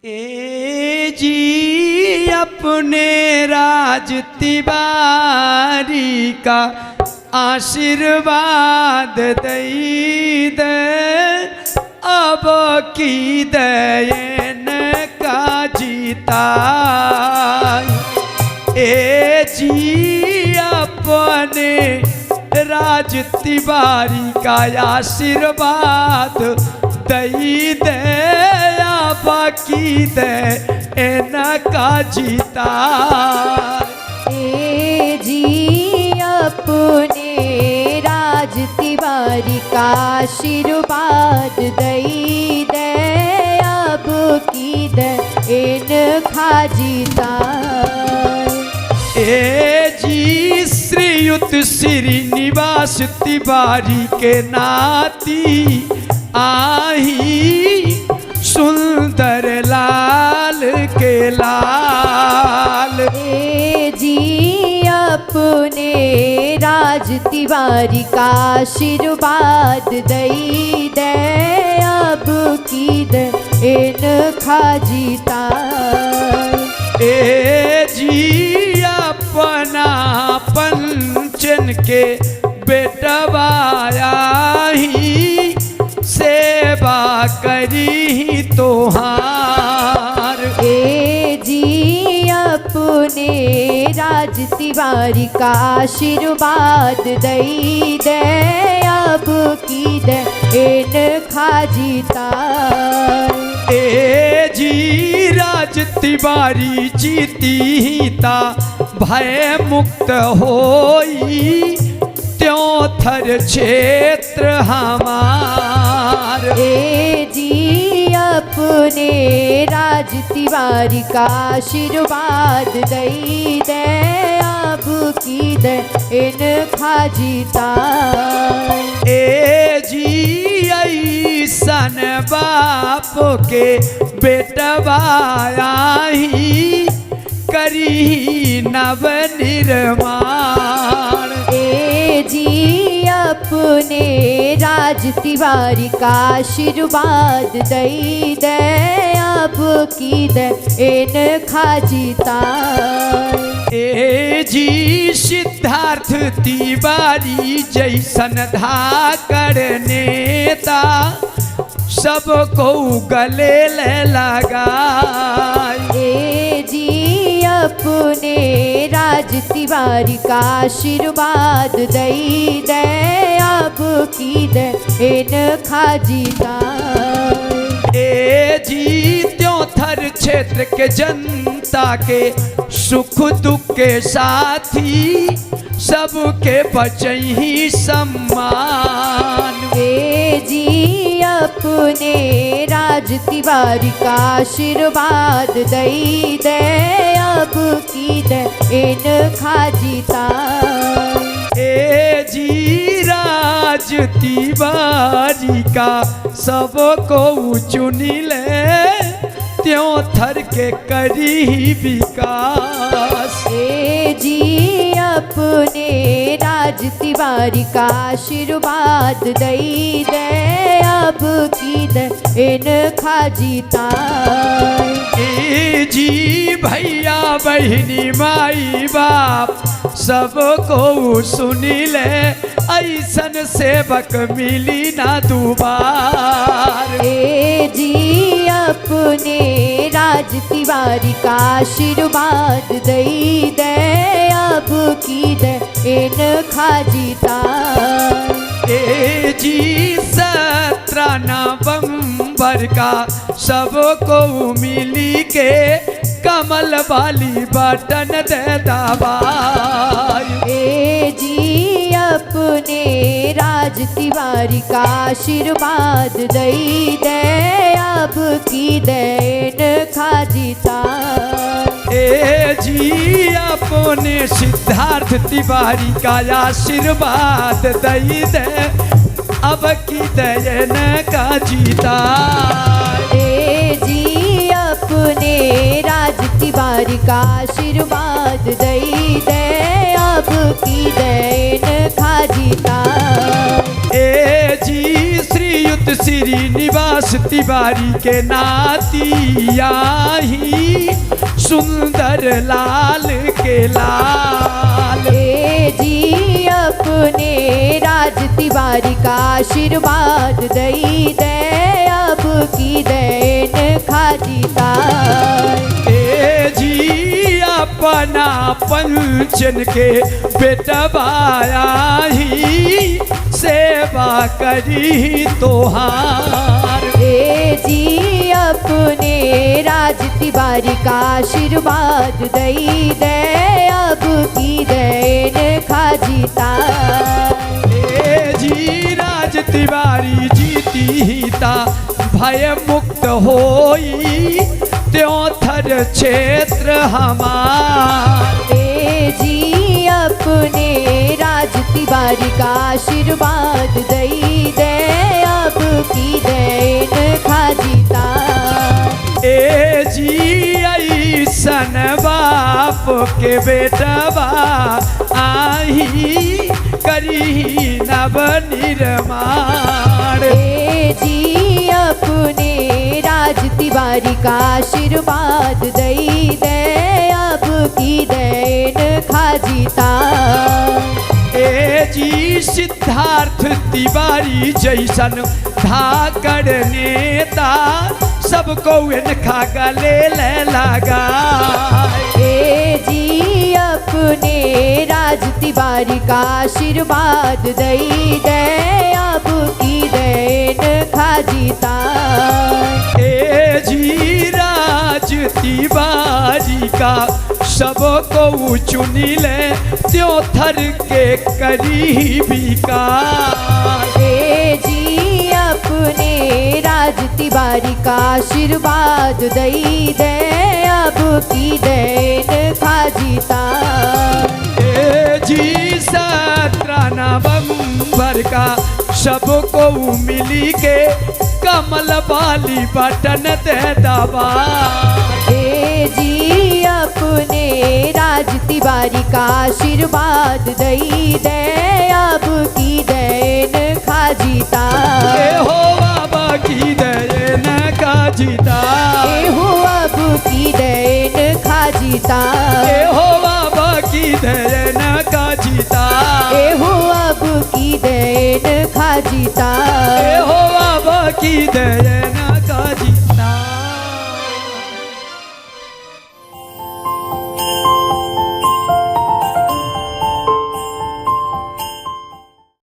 ए जी अपने राज तिवारी का आशीर्वाद दई दे अब की दयन का जीता। ए जी अपने राज तिवारी का आशीर्वाद दई दे बाकी दे इनका जीता। ए जी अपने राज तिवारी का आशीर्वाद दई दे अब की दे इनका जीता। ए जी श्रीयुत श्रीनिवास तिवारी के नाती आही सुंदर लाल के लाल। ए जी अपने राज तिवारी का आशीर्वाद दई दे अब की दे इनका जीता। ए जी अपना पंचन के बेटवाया ही सेवा करी तोहार। ए जी अपने राज तिवारी का आशीर्वाद दई दे अब की दे इनका जीता। ए जी राज तिवारी जीतीता भय मुक्त होई त्यों थर क्षेत्र हमार। ए जी अपने राज तिवारी का आशीर्वाद दई दे अब की दे इनका जीता। ए जी ऐसन बाप के बेटवाया ही करी नव निर्माण। ए जी अपने राज तिवारी का आशीर्वाद दई दे अब की दे इनका जीता। ए जी सिद्धार्थ तिवारी जैसन धाकर नेता सबको गले ले लगा। ए जी अपने राज तिवारी का आशीर्वाद दई दे अब की दे इनका जीता। ए जी त्यों थर क्षेत्र के जनता के सुख दुख के साथी सबके बचही सम्मान। ए जी अपने राज तिवारी का आशीर्वाद दई दे अब की दे इनका जीता। ए जी राज तिवारी का सबको चुनी ले त्यों थर के करी विकास। ए जी अपने राज तिवारी का आशीर्वाद दई दे अब की दे इनका जीता। ए जी भैया बहिनी माई बाप सबको सुनी ले ऐसन सेवक मिली ना दुबार। ए जी अपने राज तिवारी का आशीर्वाद दई दे अब की दे इनका जीता। ए जी 17 नवंबर का सबको मिली के कमल वाली बटन दे दबाई। ए जी अपने राज तिवारी का आशीर्वाद दई दे अब की दे इनका जीता। ए जी अपने सिद्धार्थ तिवारी का आशीर्वाद दई दे अब की दयन का जीता। ए जी अपने राज तिवारी का आशीर्वाद दई दे अब की दे इनका जीता। ए जी श्रीयुत जीत श्रीनिवास तिवारी के नातिया ही सुंदर लाल के लाल। ए जी अपने राज तिवारी का आशीर्वाद दई दे अब की देन खाजीता। ए जी अपना पंचन के बेटवाया ही सेवा करी तोहार। ए जी अपने राज तिवारी का आशीर्वाद दई दे अब की देन खाजीता। ए जी राज तिवारी जीतीता भय मुक्त होई त्यों थर क्षेत्र हमार। ए जी अपने राज तिवारी का आशीर्वाद दई दे अब की देन खाजीता। ए जी ऐसन बाप के बेटवा आही करी नव निर्माण। ए जी अपने राज तिवारी का आशीर्वाद दई दे अब की देन खाजीता। ए जी सिद्धार्थ तिवारी जैसन धाकड़ नेता सबको इनका गले ले लगा। ए जी अपने राज तिवारी का आशीर्वाद दई दे अब की देन खाजीता। ए जी राज तिवारी का सबको चुनी ले त्यों थर के करीबी का। ए जी अपने राज तिवारी का आशीर्वाद दई दे अब की देन खाजीता। ए जी 17 नवंबर का सबको मिली के कमल वाली बटन दे दबा। ए जी अपने राज तिवारी का आशीर्वाद दई दे अब की देन खाजीता। ए हो बाबा की देन खाजीता। ए हो अब की देन खाजीता। ए हो बाबा की देन खाजीता। ए हो अब की देन खाजीता। ए हो बाबा की देन खाजीता।